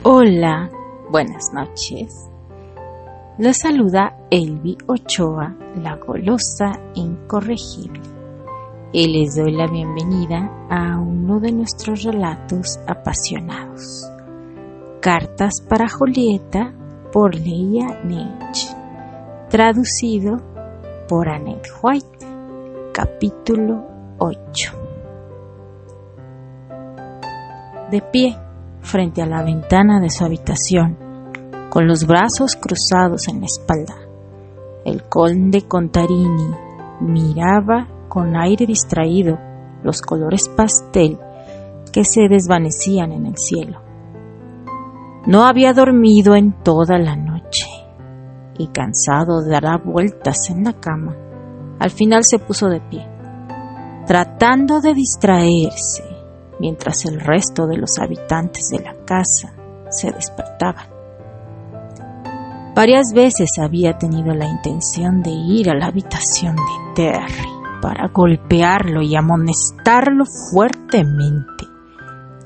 Hola, buenas noches. Les saluda Elvi Ochoa, la golosa incorregible, y les doy la bienvenida a uno de nuestros relatos apasionados, Cartas para Julieta por Leia Neich, traducido por Annette White, capítulo 8. De pie, frente a la ventana de su habitación, con los brazos cruzados en la espalda, el conde Contarini miraba con aire distraído los colores pastel que se desvanecían en el cielo. No había dormido en toda la noche y, cansado de dar vueltas en la cama, al final se puso de pie, tratando de distraerse mientras el resto de los habitantes de la casa se despertaban. Varias veces había tenido la intención de ir a la habitación de Terry para golpearlo y amonestarlo fuertemente,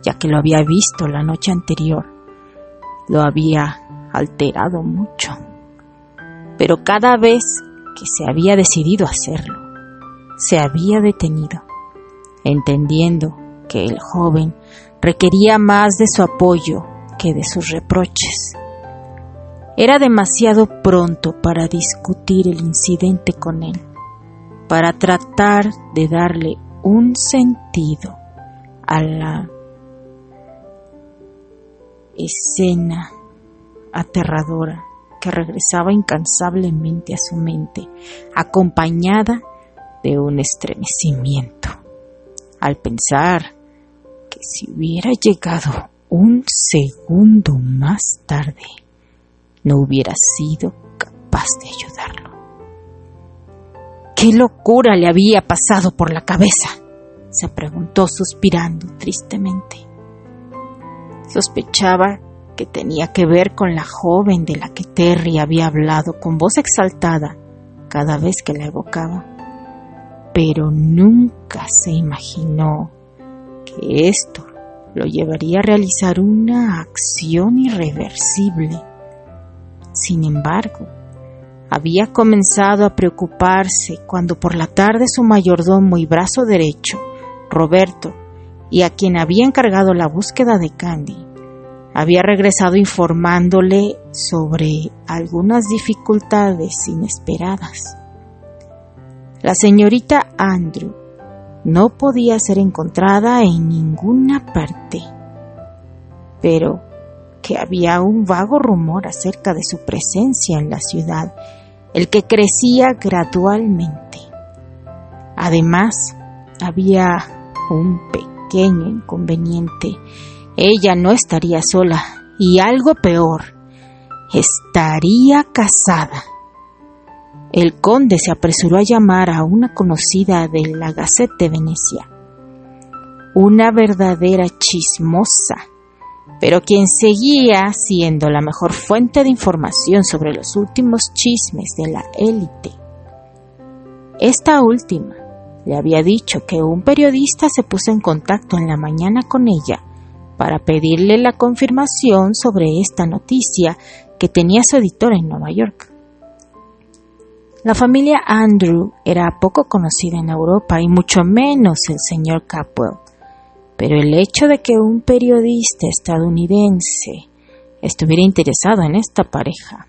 ya que lo había visto la noche anterior. Lo había alterado mucho, pero cada vez que se había decidido hacerlo, se había detenido, entendiendo que el joven requería más de su apoyo que de sus reproches. Era demasiado pronto para discutir el incidente con él, para tratar de darle un sentido a la escena aterradora que regresaba incansablemente a su mente, acompañada de un estremecimiento al pensar que si hubiera llegado un segundo más tarde, no hubiera sido capaz de ayudarlo. ¿Qué locura le había pasado por la cabeza?, se preguntó suspirando tristemente. Sospechaba que tenía que ver con la joven de la que Terry había hablado con voz exaltada cada vez que la evocaba, pero nunca se imaginó que esto lo llevaría a realizar una acción irreversible. Sin embargo, había comenzado a preocuparse cuando por la tarde su mayordomo y brazo derecho, Roberto, y a quien había encargado la búsqueda de Candy, había regresado informándole sobre algunas dificultades inesperadas. La señorita Andrew no podía ser encontrada en ninguna parte, pero que había un vago rumor acerca de su presencia en la ciudad, el que crecía gradualmente. Además, había un pequeño inconveniente. Ella no estaría sola y, algo peor, estaría casada. El conde se apresuró a llamar a una conocida de la Gazette de Venecia, una verdadera chismosa, pero quien seguía siendo la mejor fuente de información sobre los últimos chismes de la élite. Esta última le había dicho que un periodista se puso en contacto en la mañana con ella para pedirle la confirmación sobre esta noticia que tenía su editor en Nueva York. La familia Andrew era poco conocida en Europa y mucho menos el señor Capwell, pero el hecho de que un periodista estadounidense estuviera interesado en esta pareja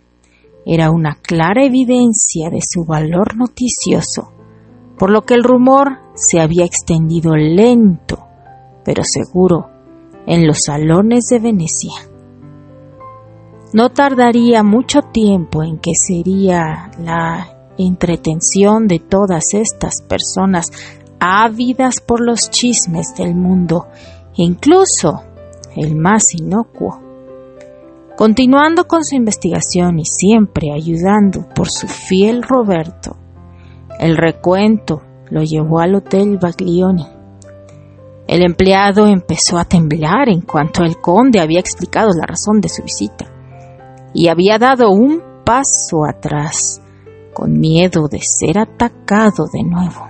era una clara evidencia de su valor noticioso, por lo que el rumor se había extendido lento, pero seguro, en los salones de Venecia. No tardaría mucho tiempo en que sería la entretención de todas estas personas ávidas por los chismes del mundo, incluso el más inocuo. Continuando con su investigación y siempre ayudando por su fiel Roberto, el recuento lo llevó al Hotel Baglioni. El empleado empezó a temblar en cuanto el conde había explicado la razón de su visita y había dado un paso atrás, con miedo de ser atacado de nuevo.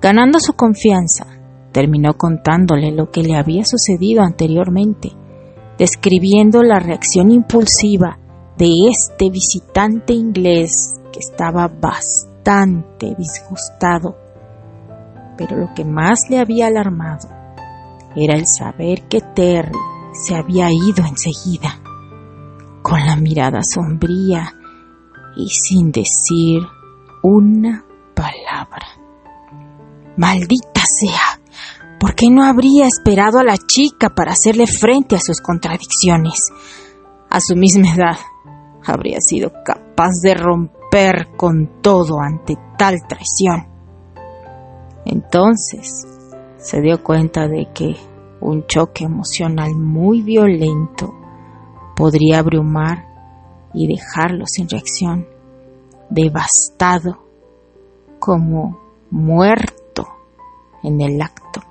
Ganando su confianza, terminó contándole lo que le había sucedido anteriormente describiendo la reacción impulsiva de este visitante inglés que estaba bastante disgustado. Pero lo que más le había alarmado era el saber que Terry se había ido enseguida, con la mirada sombría y sin decir una palabra. ¡Maldita sea! ¿Por qué no habría esperado a la chica para hacerle frente a sus contradicciones? A su misma edad, habría sido capaz de romper con todo ante tal traición. Entonces se dio cuenta de que un choque emocional muy violento podría abrumar y dejarlo sin reacción, devastado, como muerto en el acto.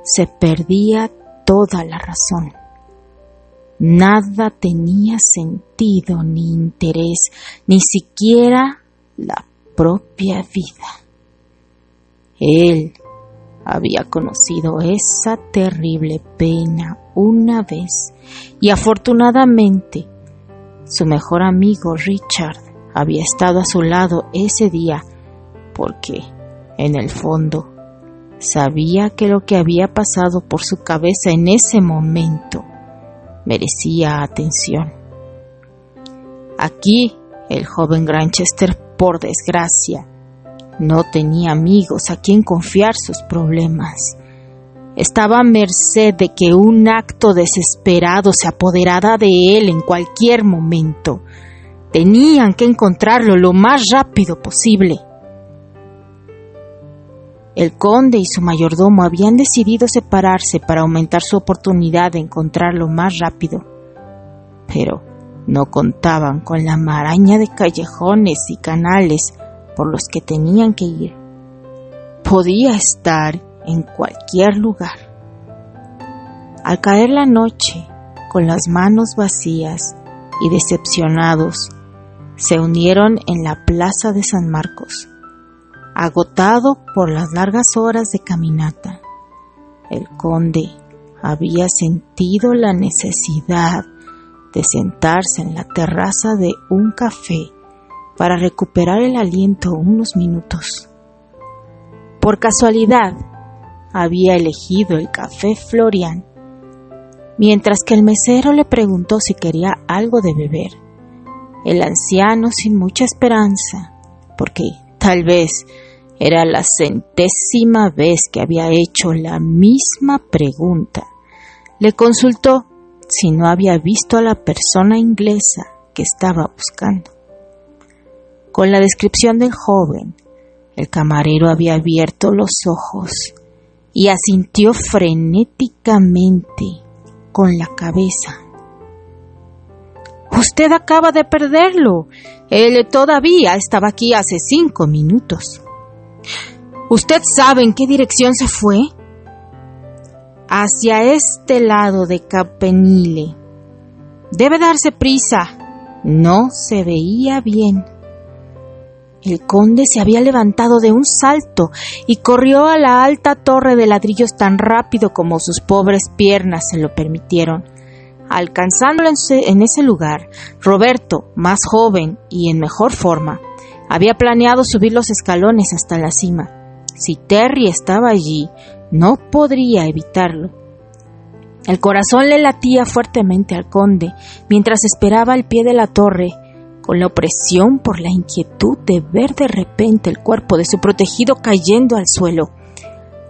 Se perdía toda la razón. Nada tenía sentido ni interés, ni siquiera la propia vida. Él había conocido esa terrible pena una vez y afortunadamente su mejor amigo Richard había estado a su lado ese día porque, en el fondo, sabía que lo que había pasado por su cabeza en ese momento merecía atención. Aquí, el joven Granchester, por desgracia, no tenía amigos a quien confiar sus problemas. Estaba a merced de que un acto desesperado se apoderara de él en cualquier momento. Tenían que encontrarlo lo más rápido posible. El conde y su mayordomo habían decidido separarse para aumentar su oportunidad de encontrarlo más rápido, pero no contaban con la maraña de callejones y canales por los que tenían que ir. Podía estar en cualquier lugar. Al caer la noche, con las manos vacías y decepcionados, se unieron en la plaza de San Marcos. Agotado por las largas horas de caminata, el conde había sentido la necesidad de sentarse en la terraza de un café para recuperar el aliento unos minutos. Por casualidad, había elegido el café Florian, mientras que el mesero le preguntó si quería algo de beber. El anciano, sin mucha esperanza, porque tal vez era la 100ª vez que había hecho la misma pregunta, le consultó si no había visto a la persona inglesa que estaba buscando. Con la descripción del joven, el camarero había abierto los ojos y asintió frenéticamente con la cabeza. «Usted acaba de perderlo. Él todavía estaba aquí hace 5 minutos». «¿Usted sabe en qué dirección se fue?» «Hacia este lado de Campanile. Debe darse prisa. No se veía bien». El conde se había levantado de un salto y corrió a la alta torre de ladrillos tan rápido como sus pobres piernas se lo permitieron. Alcanzándolo en ese lugar, Roberto, más joven y en mejor forma, había planeado subir los escalones hasta la cima. Si Terry estaba allí, no podría evitarlo. El corazón le latía fuertemente al conde mientras esperaba al pie de la torre, con la opresión por la inquietud de ver de repente el cuerpo de su protegido cayendo al suelo.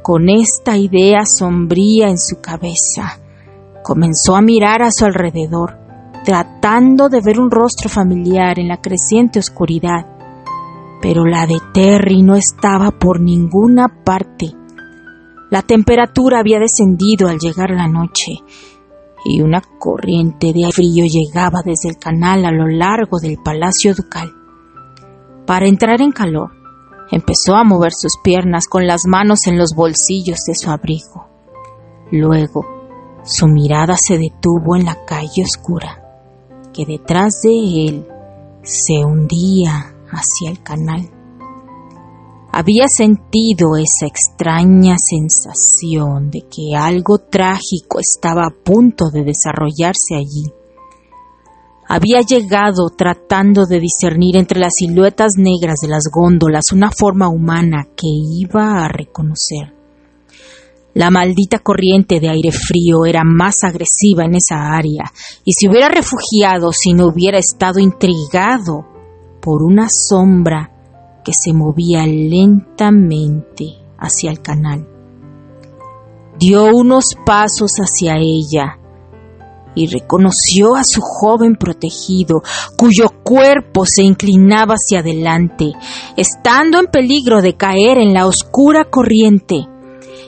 Con esta idea sombría en su cabeza, comenzó a mirar a su alrededor, tratando de ver un rostro familiar en la creciente oscuridad. Pero la de Terry no estaba por ninguna parte. La temperatura había descendido al llegar la noche, y una corriente de frío llegaba desde el canal a lo largo del palacio ducal. Para entrar en calor, empezó a mover sus piernas con las manos en los bolsillos de su abrigo. Luego, su mirada se detuvo en la calle oscura, que detrás de él se hundía hacia el canal. Había sentido esa extraña sensación de que algo trágico estaba a punto de desarrollarse allí. Había llegado tratando de discernir entre las siluetas negras de las góndolas una forma humana que iba a reconocer. La maldita corriente de aire frío era más agresiva en esa área, y se hubiera refugiado si no hubiera estado intrigado por una sombra que se movía lentamente hacia el canal. Dio unos pasos hacia ella y reconoció a su joven protegido, cuyo cuerpo se inclinaba hacia adelante, estando en peligro de caer en la oscura corriente.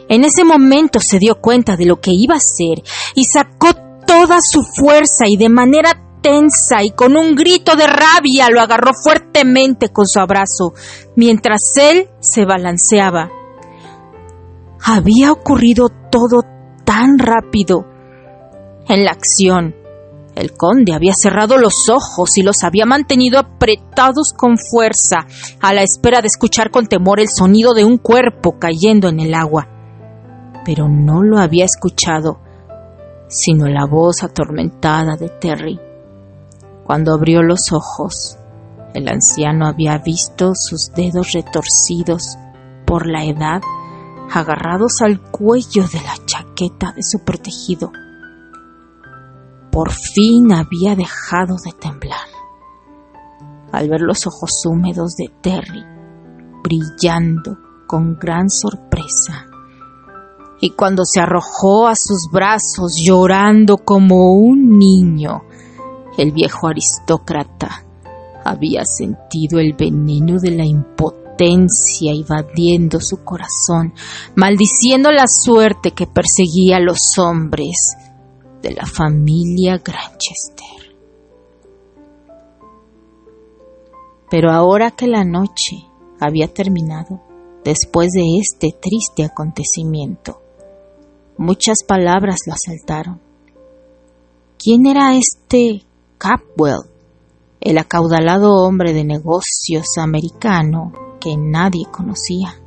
En ese momento se dio cuenta de lo que iba a hacer y sacó toda su fuerza y de manera tensa y con un grito de rabia lo agarró fuertemente con su abrazo, mientras él se balanceaba. Había ocurrido todo tan rápido. En la acción, el conde había cerrado los ojos y los había mantenido apretados con fuerza, a la espera de escuchar con temor el sonido de un cuerpo cayendo en el agua. Pero no lo había escuchado, sino la voz atormentada de Terry. Cuando abrió los ojos, el anciano había visto sus dedos retorcidos por la edad, agarrados al cuello de la chaqueta de su protegido. Por fin había dejado de temblar. Al ver los ojos húmedos de Terry brillando con gran sorpresa, y cuando se arrojó a sus brazos llorando como un niño, el viejo aristócrata había sentido el veneno de la impotencia invadiendo su corazón, maldiciendo la suerte que perseguía a los hombres de la familia Granchester. Pero ahora que la noche había terminado, después de este triste acontecimiento, muchas palabras lo asaltaron. ¿Quién era este Capwell, el acaudalado hombre de negocios americano que nadie conocía?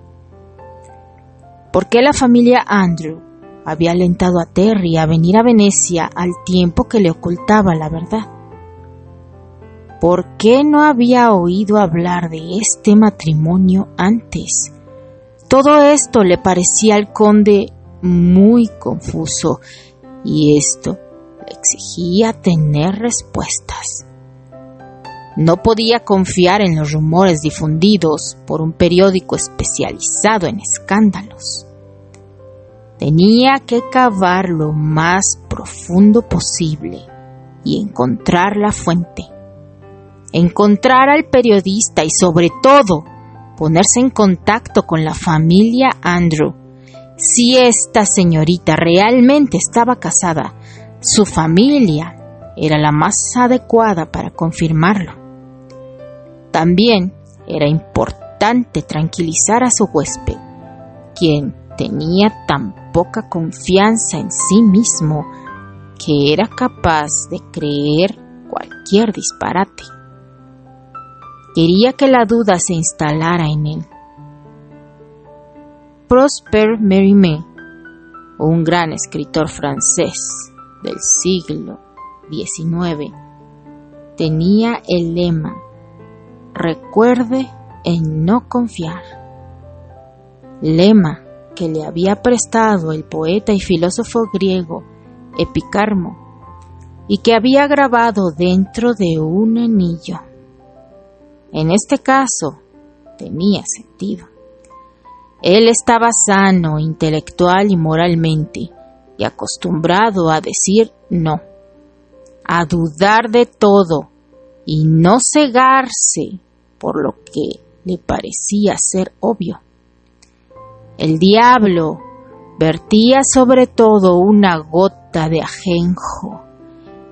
¿Por qué la familia Andrew había alentado a Terry a venir a Venecia al tiempo que le ocultaba la verdad? ¿Por qué no había oído hablar de este matrimonio antes? Todo esto le parecía al conde muy confuso, y esto le exigía tener respuestas. No podía confiar en los rumores difundidos por un periódico especializado en escándalos. Tenía que cavar lo más profundo posible y encontrar la fuente. Encontrar al periodista y, sobre todo, ponerse en contacto con la familia Andrew. Si esta señorita realmente estaba casada, su familia era la más adecuada para confirmarlo. También era importante tranquilizar a su huésped, quien tenía tan poca confianza en sí mismo que era capaz de creer cualquier disparate. Quería que la duda se instalara en él. Prosper Mérimée, un gran escritor francés del siglo XIX, tenía el lema: recuerde en no confiar. Lema que le había prestado el poeta y filósofo griego Epicarmo y que había grabado dentro de un anillo. En este caso, tenía sentido. Él estaba sano intelectual y moralmente y acostumbrado a decir no, a dudar de todo y no cegarse por lo que le parecía ser obvio. El diablo vertía sobre todo una gota de ajenjo,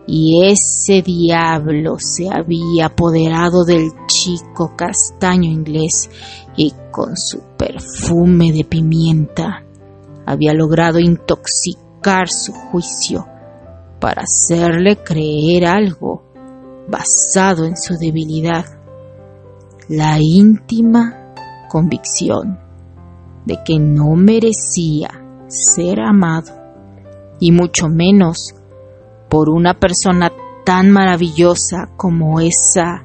y ese diablo se había apoderado del chico castaño inglés y con su perfume de pimienta había logrado intoxicar su juicio para hacerle creer algo basado en su debilidad, la íntima convicción de que no merecía ser amado, y mucho menos por una persona tan maravillosa como esa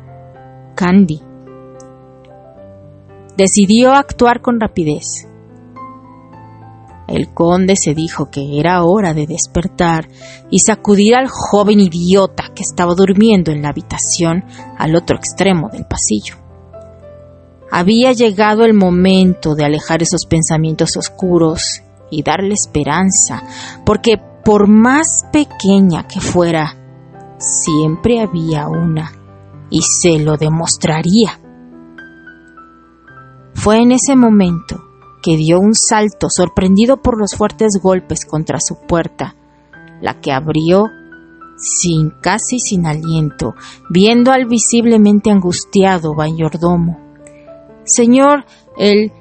Candy. Decidió actuar con rapidez. El conde se dijo que era hora de despertar y sacudir al joven idiota que estaba durmiendo en la habitación al otro extremo del pasillo. Había llegado el momento de alejar esos pensamientos oscuros y darle esperanza, porque por más pequeña que fuera, siempre había una, y se lo demostraría. Fue en ese momento que dio un salto, sorprendido por los fuertes golpes contra su puerta, la que abrió casi sin aliento, viendo al visiblemente angustiado mayordomo. «Señor, el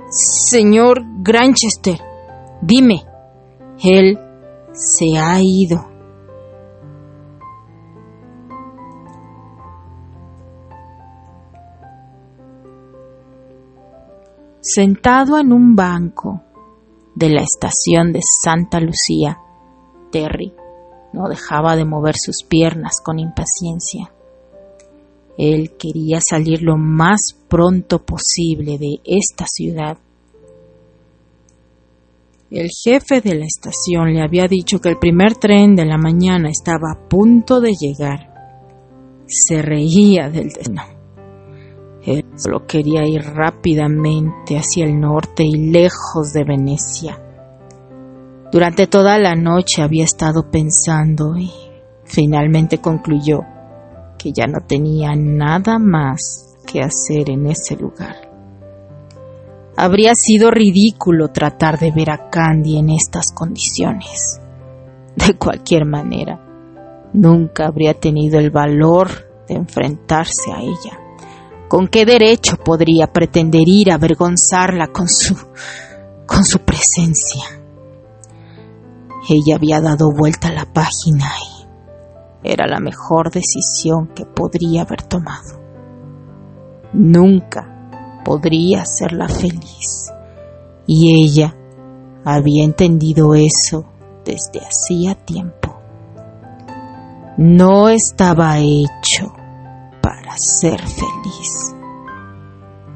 señor Granchester, dime, él se ha ido». Sentado en un banco de la estación de Santa Lucía, Terry no dejaba de mover sus piernas con impaciencia. Él quería salir lo más pronto posible de esta ciudad. El jefe de la estación le había dicho que el primer tren de la mañana estaba a punto de llegar. Se reía del destino. Él solo quería ir rápidamente hacia el norte y lejos de Venecia. Durante toda la noche había estado pensando y finalmente concluyó que ya no tenía nada más que hacer en ese lugar. Habría sido ridículo tratar de ver a Candy en estas condiciones. De cualquier manera, nunca habría tenido el valor de enfrentarse a ella. ¿Con qué derecho podría pretender ir a avergonzarla con su presencia? Ella había dado vuelta a la página y era la mejor decisión que podría haber tomado. Nunca podría hacerla feliz, y ella había entendido eso desde hacía tiempo. No estaba hecho para ser feliz.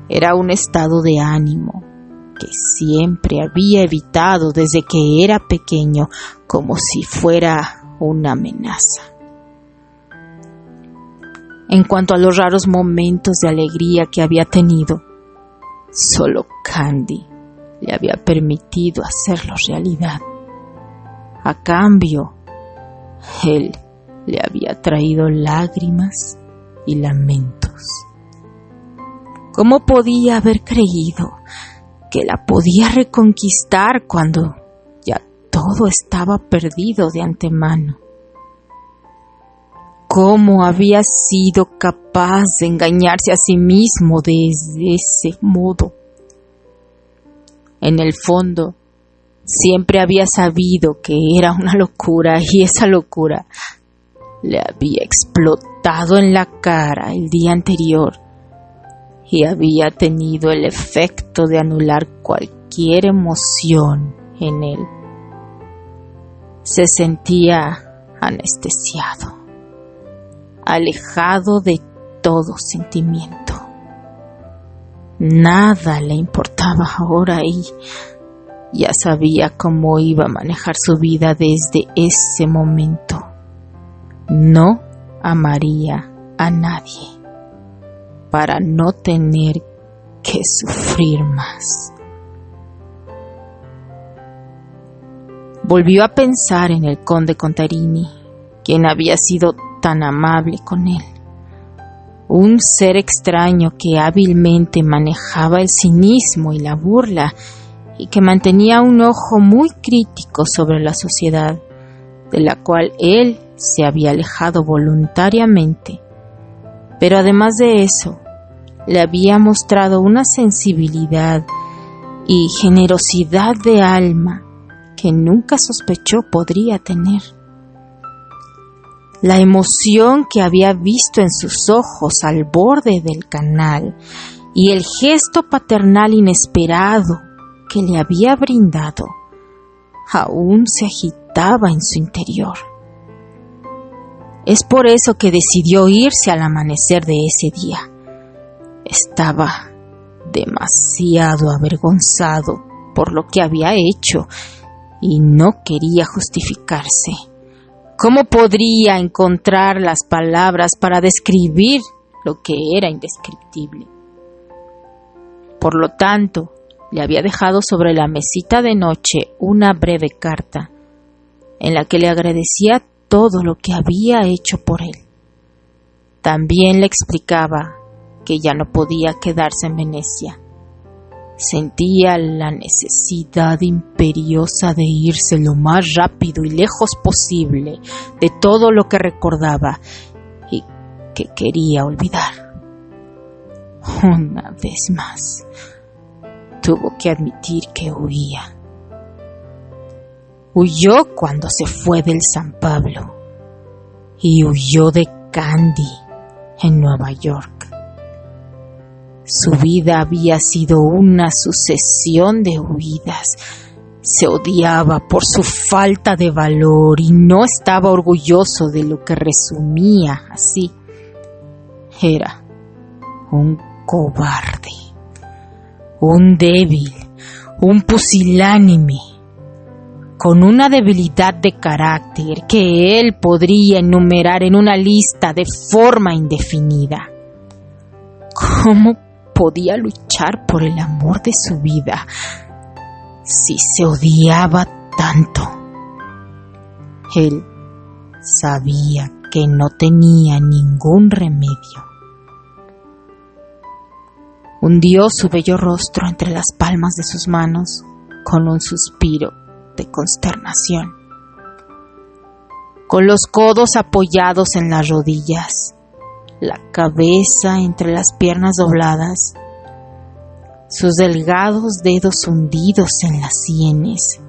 Era un estado de ánimo que siempre había evitado desde que era pequeño, como si fuera una amenaza. En cuanto a los raros momentos de alegría que había tenido, solo Candy le había permitido hacerlos realidad. A cambio, él le había traído lágrimas y lamentos. ¿Cómo podía haber creído que la podía reconquistar cuando ya todo estaba perdido de antemano? ¿Cómo había sido capaz de engañarse a sí mismo de ese modo? En el fondo, siempre había sabido que era una locura, y esa locura le había explotado en la cara el día anterior y había tenido el efecto de anular cualquier emoción en él. Se sentía anestesiado, alejado de todo sentimiento. Nada le importaba ahora y ya sabía cómo iba a manejar su vida desde ese momento. No amaría a nadie para no tener que sufrir más. Volvió a pensar en el conde Contarini, quien había sido tan amable con él. Un ser extraño que hábilmente manejaba el cinismo y la burla y que mantenía un ojo muy crítico sobre la sociedad, de la cual él se había alejado voluntariamente. Pero además de eso, le había mostrado una sensibilidad y generosidad de alma que nunca sospechó podría tener. La emoción que había visto en sus ojos al borde del canal y el gesto paternal inesperado que le había brindado aún se agitaba en su interior. Es por eso que decidió irse al amanecer de ese día. Estaba demasiado avergonzado por lo que había hecho y no quería justificarse. ¿Cómo podría encontrar las palabras para describir lo que era indescriptible? Por lo tanto, le había dejado sobre la mesita de noche una breve carta en la que le agradecía todo lo que había hecho por él. También le explicaba que ya no podía quedarse en Venecia. Sentía la necesidad imperiosa de irse lo más rápido y lejos posible de todo lo que recordaba y que quería olvidar. Una vez más, tuvo que admitir que huía. Huyó cuando se fue del San Pablo y huyó de Candy en Nueva York. Su vida había sido una sucesión de huidas. Se odiaba por su falta de valor y no estaba orgulloso de lo que resumía así. Era un cobarde, un débil, un pusilánime, con una debilidad de carácter que él podría enumerar en una lista de forma indefinida. ¿Cómo podía luchar por el amor de su vida si se odiaba tanto? Él sabía que no tenía ningún remedio. Hundió su bello rostro entre las palmas de sus manos con un suspiro de consternación. Con los codos apoyados en las rodillas, la cabeza entre las piernas dobladas, sus delgados dedos hundidos en las sienes,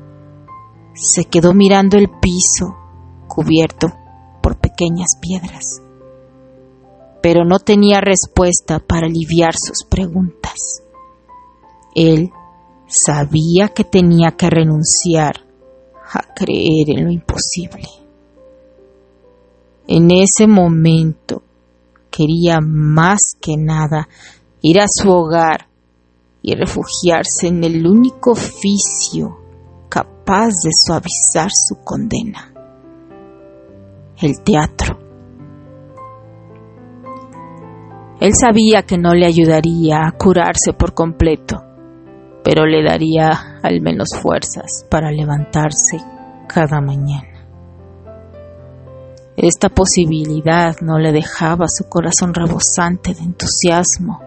se quedó mirando el piso cubierto por pequeñas piedras, pero no tenía respuesta para aliviar sus preguntas. Él sabía que tenía que renunciar a creer en lo imposible. En ese momento quería más que nada ir a su hogar y refugiarse en el único oficio capaz de suavizar su condena: el teatro. Él sabía que no le ayudaría a curarse por completo, pero le daría al menos fuerzas para levantarse cada mañana. Esta posibilidad no le dejaba su corazón rebosante de entusiasmo,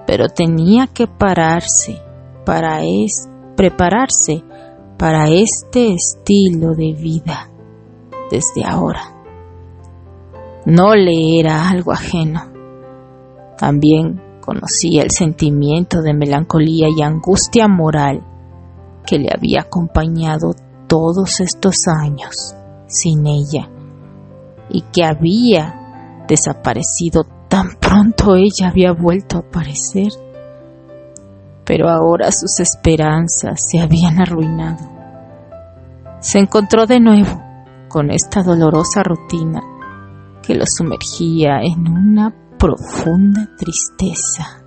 pero tenía que prepararse para este estilo de vida desde ahora. No le era algo ajeno. También conocía el sentimiento de melancolía y angustia moral que le había acompañado todos estos años sin ella y que había desaparecido tan pronto ella había vuelto a aparecer. Pero ahora sus esperanzas se habían arruinado. Se encontró de nuevo con esta dolorosa rutina que lo sumergía en una profunda tristeza,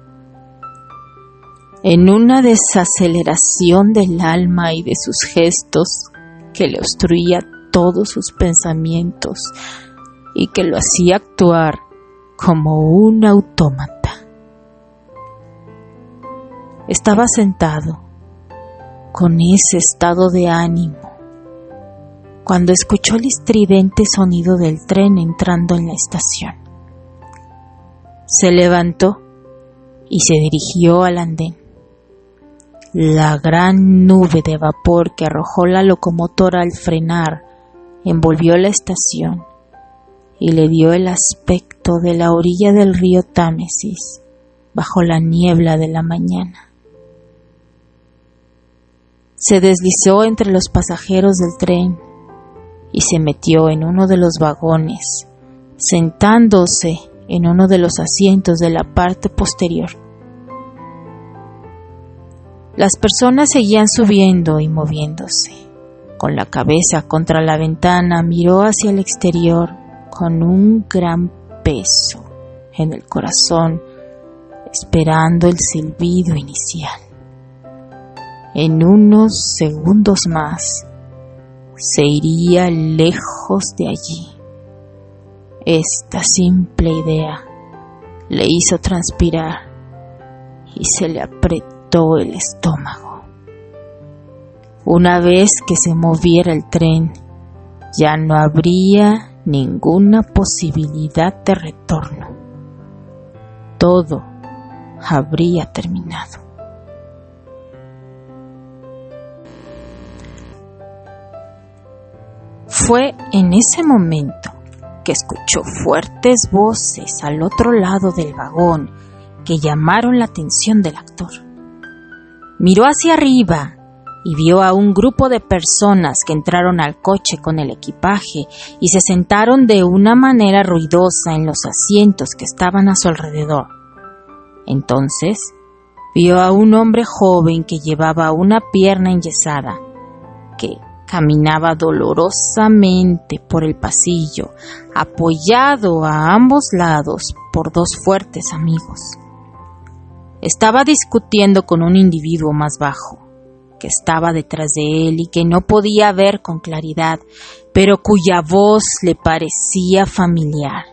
en una desaceleración del alma y de sus gestos que le obstruía todos sus pensamientos y que lo hacía actuar como un autómata. Estaba sentado con ese estado de ánimo cuando escuchó el estridente sonido del tren entrando en la estación. Se levantó y se dirigió al andén. La gran nube de vapor que arrojó la locomotora al frenar envolvió la estación y le dio el aspecto de la orilla del río Támesis bajo la niebla de la mañana. Se deslizó entre los pasajeros del tren y se metió en uno de los vagones, sentándose en uno de los asientos de la parte posterior. Las personas seguían subiendo y moviéndose. Con la cabeza contra la ventana miró hacia el exterior con un gran peso en el corazón, esperando el silbido inicial. En unos segundos más se iría lejos de allí. Esta simple idea le hizo transpirar y se le apretó el estómago. Una vez que se moviera el tren, ya no habría ninguna posibilidad de retorno. Todo habría terminado. Fue en ese momento que escuchó fuertes voces al otro lado del vagón que llamaron la atención del actor. Miró hacia arriba y vio a un grupo de personas que entraron al coche con el equipaje y se sentaron de una manera ruidosa en los asientos que estaban a su alrededor. Entonces, vio a un hombre joven que llevaba una pierna enyesada, que caminaba dolorosamente por el pasillo, apoyado a ambos lados por dos fuertes amigos. Estaba discutiendo con un individuo más bajo, que estaba detrás de él y que no podía ver con claridad, pero cuya voz le parecía familiar.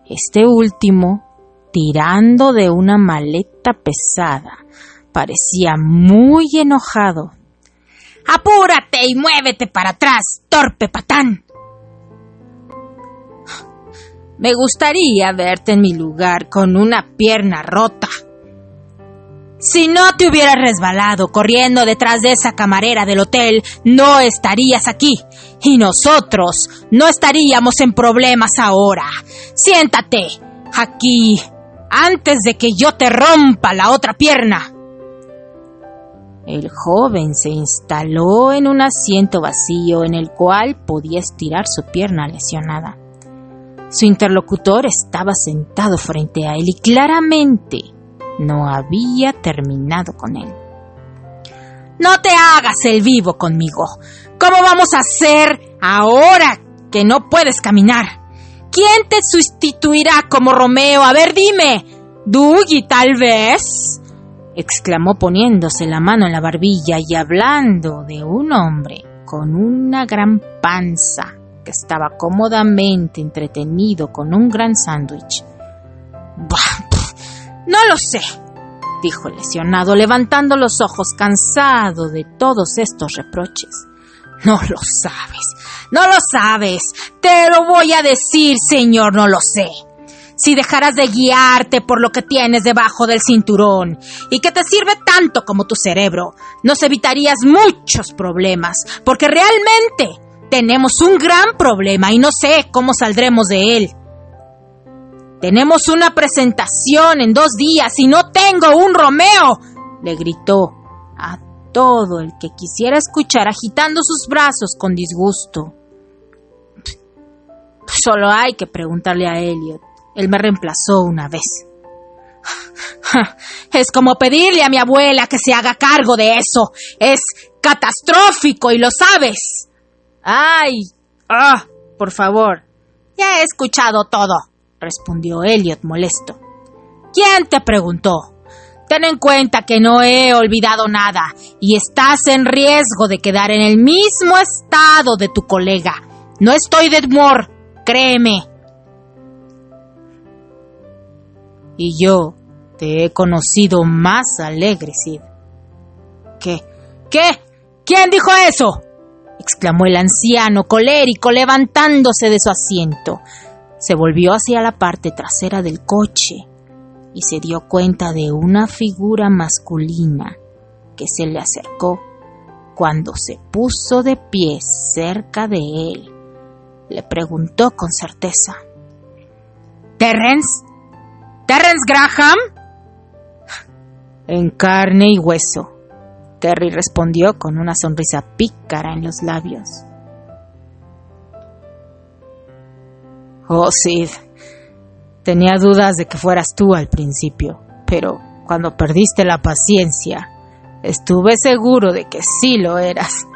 Este último, tirando de una maleta pesada, parecía muy enojado. ¡Apúrate y muévete para atrás, torpe patán! Me gustaría verte en mi lugar con una pierna rota. Si no te hubieras resbalado corriendo detrás de esa camarera del hotel, no estarías aquí. Y nosotros no estaríamos en problemas ahora. Siéntate aquí antes de que yo te rompa la otra pierna. El joven se instaló en un asiento vacío en el cual podía estirar su pierna lesionada. Su interlocutor estaba sentado frente a él y claramente no había terminado con él. No te hagas el vivo conmigo. ¿Cómo vamos a hacer ahora que no puedes caminar? ¿Quién te sustituirá como Romeo? A ver, dime. ¿Dougie, tal vez? Exclamó poniéndose la mano en la barbilla y hablando de un hombre con una gran panza que estaba cómodamente entretenido con un gran sándwich. No lo sé, dijo el lesionado, levantando los ojos, cansado de todos estos reproches. No lo sabes, te lo voy a decir, señor, no lo sé. Si dejaras de guiarte por lo que tienes debajo del cinturón y que te sirve tanto como tu cerebro, nos evitarías muchos problemas, porque realmente tenemos un gran problema y no sé cómo saldremos de él. Tenemos una presentación en 2 días y no tengo un Romeo, le gritó a todo el que quisiera escuchar, agitando sus brazos con disgusto. Solo hay que preguntarle a Elliot. Él me reemplazó una vez. Es como pedirle a mi abuela que se haga cargo de eso. Es catastrófico y lo sabes. Por favor. Ya he escuchado todo, respondió Elliot molesto. ¿Quién te preguntó? Ten en cuenta que no he olvidado nada y estás en riesgo de quedar en el mismo estado de tu colega. No estoy de humor, créeme. Y yo te he conocido más alegre, Sid. ¿Qué? ¿Quién dijo eso?, exclamó el anciano colérico, levantándose de su asiento. Se volvió hacia la parte trasera del coche y se dio cuenta de una figura masculina que se le acercó. Cuando se puso de pie cerca de él, le preguntó con certeza: ¿Terrence Graham? En carne y hueso, Terry respondió con una sonrisa pícara en los labios. Oh, Sid, tenía dudas de que fueras tú al principio, pero cuando perdiste la paciencia, Estuve seguro de que sí lo eras.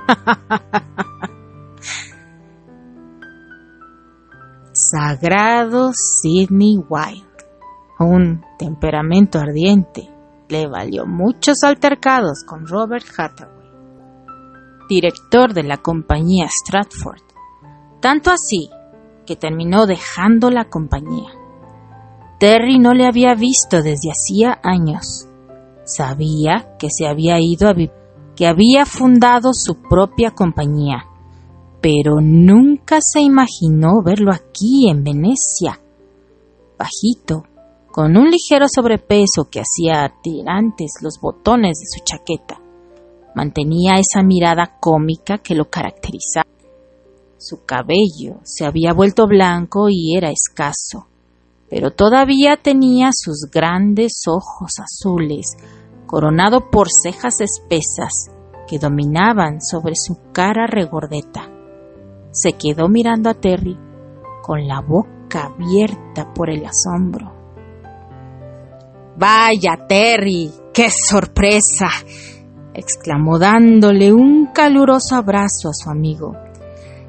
Sagrado Sidney Wilde. Un temperamento ardiente le valió muchos altercados con Robert Hathaway, director de la compañía Stratford, tanto así que terminó dejando la compañía. Terry no le había visto desde hacía años. Sabía que se había ido a vivir, que había fundado su propia compañía, pero nunca se imaginó verlo aquí en Venecia, bajito, con un ligero sobrepeso que hacía tirantes los botones de su chaqueta. Mantenía esa mirada cómica que lo caracterizaba. Su cabello se había vuelto blanco y era escaso, pero todavía tenía sus grandes ojos azules, coronado por cejas espesas que dominaban sobre su cara regordeta. Se quedó mirando a Terry con la boca abierta por el asombro. «Vaya, Terry, qué sorpresa», exclamó dándole un caluroso abrazo a su amigo.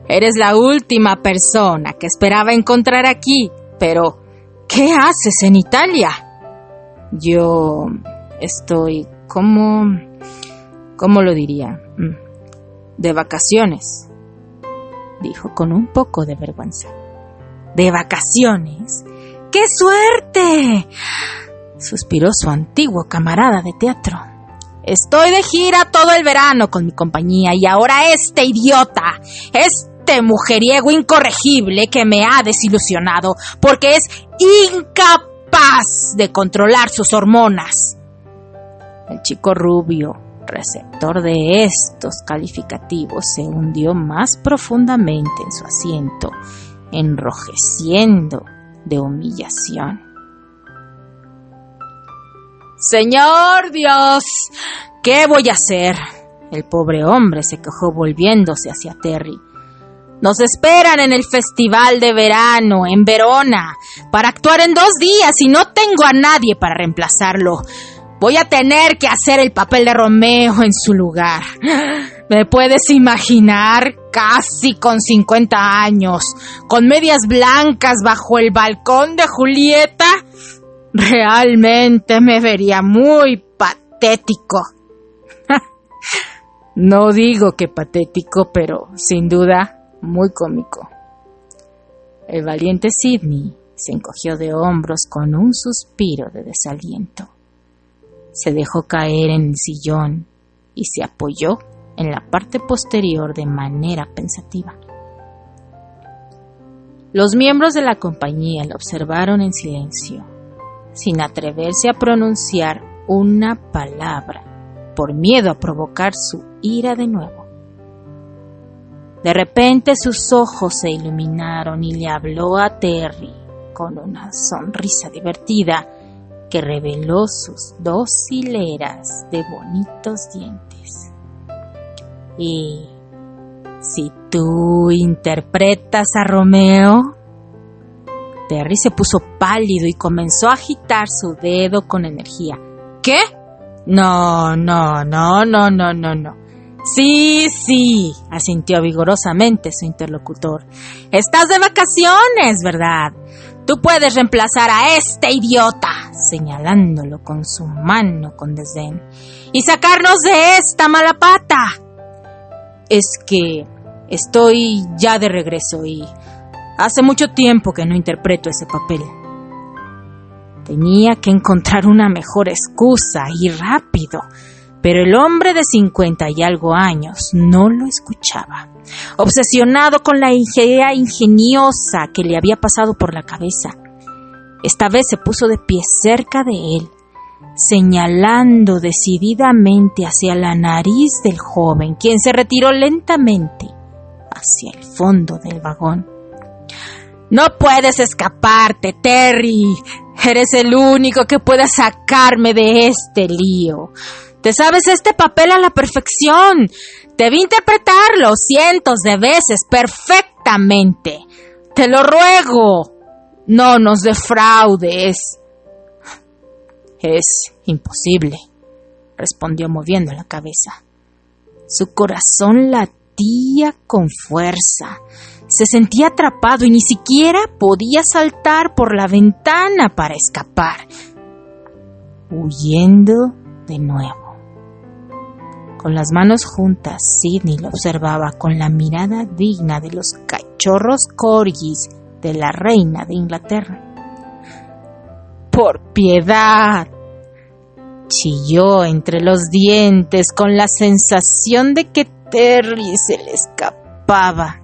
«Eres la última persona que esperaba encontrar aquí, pero ¿qué haces en Italia?» «Yo estoy, ¿cómo lo diría? De vacaciones», dijo con un poco de vergüenza. «¿De vacaciones? ¡Qué suerte!», suspiró su antiguo camarada de teatro. «Estoy de gira todo el verano con mi compañía y ahora este idiota, este mujeriego incorregible que me ha desilusionado porque es incapaz de controlar sus hormonas». El chico rubio, receptor de estos calificativos, se hundió más profundamente en su asiento, enrojeciendo de humillación. «Señor Dios, ¿qué voy a hacer?», el pobre hombre se quejó volviéndose hacia Terry. «Nos esperan en el festival de verano en Verona para actuar en 2 días y no tengo a nadie para reemplazarlo. Voy a tener que hacer el papel de Romeo en su lugar. ¿Me puedes imaginar? Casi con 50 años, con medias blancas bajo el balcón de Julieta. Realmente me vería muy patético». No digo que patético, pero sin duda muy cómico. El valiente Sidney se encogió de hombros con un suspiro de desaliento. Se dejó caer en el sillón y se apoyó en la parte posterior de manera pensativa. Los miembros de la compañía lo observaron en silencio, sin atreverse a pronunciar una palabra, por miedo a provocar su ira de nuevo. De repente sus ojos se iluminaron y le habló a Terry con una sonrisa divertida que reveló sus 2 hileras de bonitos dientes. «¿Y si tú interpretas a Romeo?». Terry se puso pálido y comenzó a agitar su dedo con energía. «¿Qué? No. Sí», asintió vigorosamente su interlocutor. «Estás de vacaciones, ¿verdad? Tú puedes reemplazar a este idiota», señalándolo con su mano con desdén, «y sacarnos de esta mala pata». «Es que estoy ya de regreso y hace mucho tiempo que no interpreto ese papel». Tenía que encontrar una mejor excusa y rápido, pero el hombre de 50 y algo años no lo escuchaba, obsesionado con la idea ingeniosa que le había pasado por la cabeza. Esta vez se puso de pie cerca de él, señalando decididamente hacia la nariz del joven, quien se retiró lentamente hacia el fondo del vagón. «No puedes escaparte, Terry. Eres el único que puede sacarme de este lío. Te sabes este papel a la perfección. Te vi interpretarlo cientos de veces perfectamente. Te lo ruego, no nos defraudes». «Es imposible», respondió moviendo la cabeza. Su corazón latía con fuerza. Se sentía atrapado y ni siquiera podía saltar por la ventana para escapar. Huyendo de nuevo. Con las manos juntas, Sidney lo observaba con la mirada digna de los cachorros corgis de la reina de Inglaterra. ¡Por piedad!, chilló entre los dientes con la sensación de que Terry se le escapaba.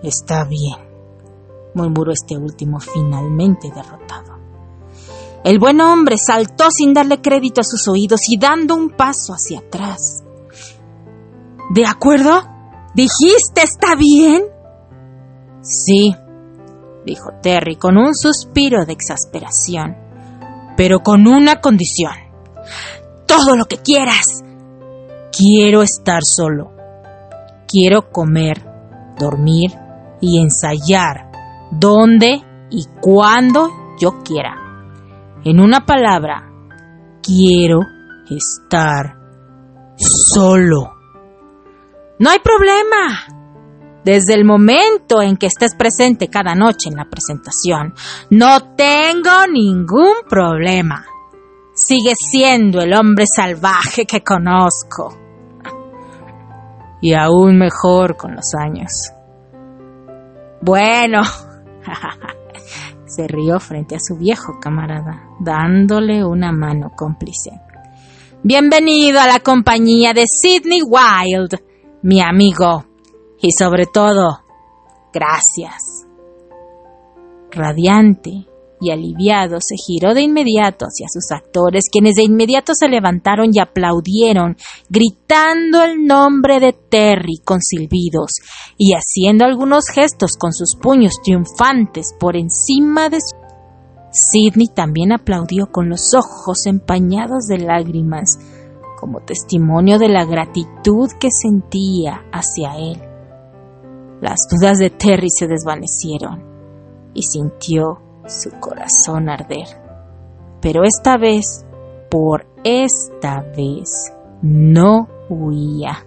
«Está bien», murmuró este último, finalmente derrotado. El buen hombre saltó sin darle crédito a sus oídos y dando un paso hacia atrás. «¿De acuerdo? ¿Dijiste está bien?» «Sí», dijo Terry con un suspiro de exasperación, «pero con una condición. Todo lo que quieras. Quiero estar solo. Quiero comer, dormir y ensayar donde y cuando yo quiera. En una palabra, quiero estar solo». «No hay problema. Desde el momento en que estés presente cada noche en la presentación, no tengo ningún problema. Sigues siendo el hombre salvaje que conozco. Y aún mejor con los años». «Bueno», se rió frente a su viejo camarada, dándole una mano cómplice. «Bienvenido a la compañía de Sidney Wilde, mi amigo. Y sobre todo, gracias». Radiante y aliviado, se giró de inmediato hacia sus actores, quienes de inmediato se levantaron y aplaudieron, gritando el nombre de Terry con silbidos y haciendo algunos gestos con sus puños triunfantes por encima de su... Sidney también aplaudió con los ojos empañados de lágrimas, como testimonio de la gratitud que sentía hacia él. Las dudas de Terry se desvanecieron y sintió su corazón arder. Pero esta vez, no huía.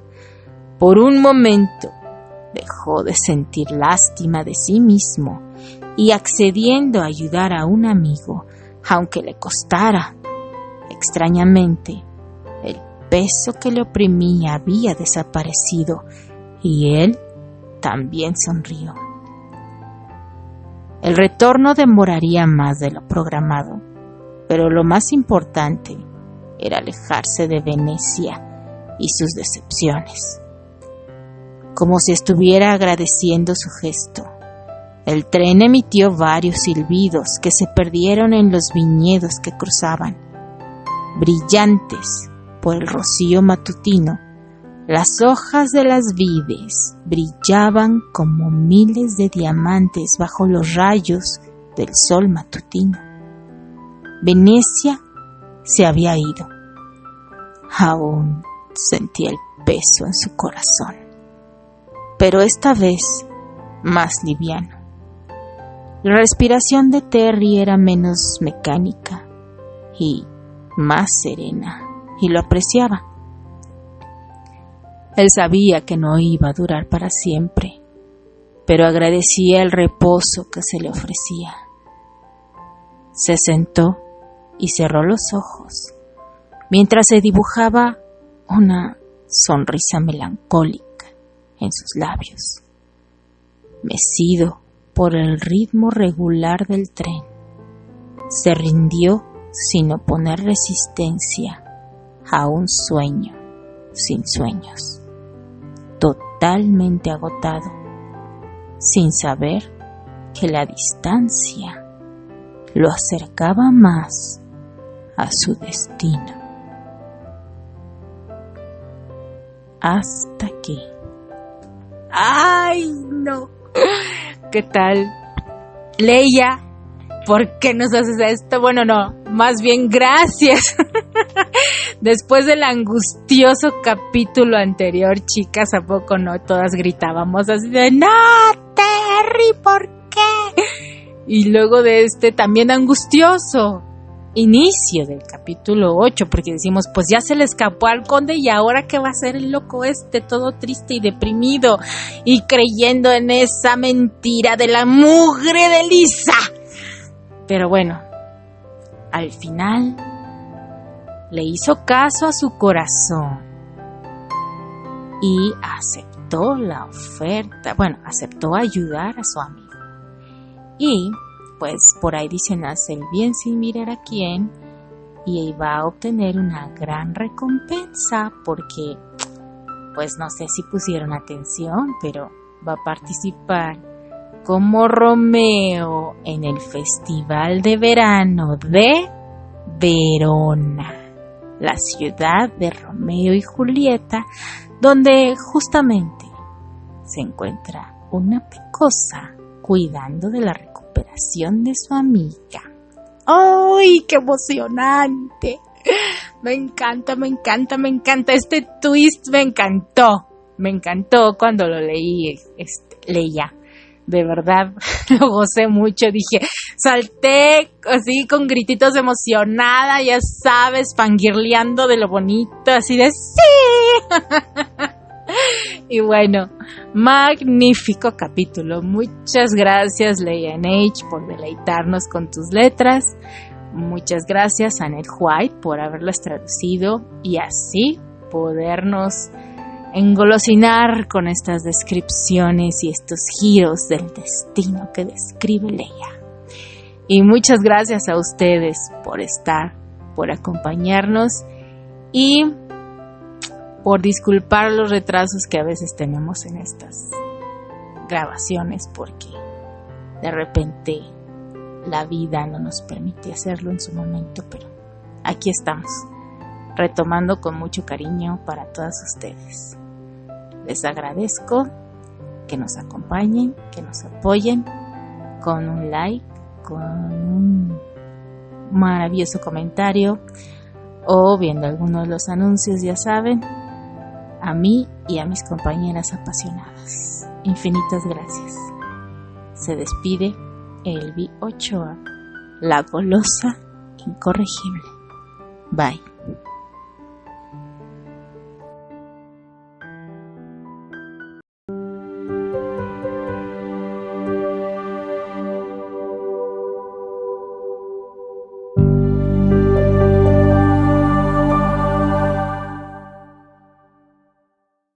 Por un momento dejó de sentir lástima de sí mismo y, accediendo a ayudar a un amigo, aunque le costara, extrañamente, el peso que le oprimía había desaparecido y él también sonrió. El retorno demoraría más de lo programado, pero lo más importante era alejarse de Venecia y sus decepciones. Como si estuviera agradeciendo su gesto, el tren emitió varios silbidos que se perdieron en los viñedos que cruzaban. Brillantes por el rocío matutino, las hojas de las vides brillaban como miles de diamantes bajo los rayos del sol matutino. Venecia se había ido. Aún sentía el peso en su corazón, pero esta vez más liviano. La respiración de Terry era menos mecánica y más serena, y lo apreciaba. Él sabía que no iba a durar para siempre, pero agradecía el reposo que se le ofrecía. Se sentó y cerró los ojos, mientras se dibujaba una sonrisa melancólica en sus labios. Mecido por el ritmo regular del tren, se rindió sin oponer resistencia a un sueño sin sueños, totalmente agotado, sin saber que la distancia lo acercaba más a su destino. Hasta que... ¡Ay, no! ¿Qué tal? Leia, ¿por qué nos haces esto? Bueno, no, más bien gracias. Después del angustioso capítulo anterior, chicas, ¿a poco no? Todas gritábamos así de ¡no, Terry, ¿por qué? Y luego de este también angustioso. inicio del capítulo 8, porque decimos, pues ya se le escapó al conde y ahora qué va a hacer el loco todo triste y deprimido y creyendo en esa mentira de la mugre de Lisa. Pero bueno, al final le hizo caso a su corazón y aceptó la oferta, aceptó ayudar a su amigo. Y pues por ahí dicen, hace el bien sin mirar a quién, y va a obtener una gran recompensa porque, pues no sé si pusieron atención, pero va a participar como Romeo en el Festival de Verano de Verona, la ciudad de Romeo y Julieta, donde justamente se encuentra una pecosa cuidando de la recuperación de su amiga. ¡Ay, qué emocionante! Me encanta este twist, me encantó cuando lo leía. De verdad, lo gocé mucho, dije, salté así con grititos emocionada, ya sabes, fangirleando de lo bonito, así de ¡sí! Y bueno, magnífico capítulo. Muchas gracias, Leia H, por deleitarnos con tus letras. Muchas gracias a Annette White por haberlas traducido y así podernos engolosinar con estas descripciones y estos giros del destino que describe Leia. Y muchas gracias a ustedes por estar, por acompañarnos y por disculpar los retrasos que a veces tenemos en estas grabaciones, porque de repente la vida no nos permite hacerlo en su momento, pero aquí estamos, retomando con mucho cariño para todas ustedes. Les agradezco que nos acompañen, que nos apoyen con un like, con un maravilloso comentario o viendo alguno de los anuncios, ya saben. A mí y a mis compañeras apasionadas, infinitas gracias. Se despide Elvi Ochoa, la golosa incorregible. Bye.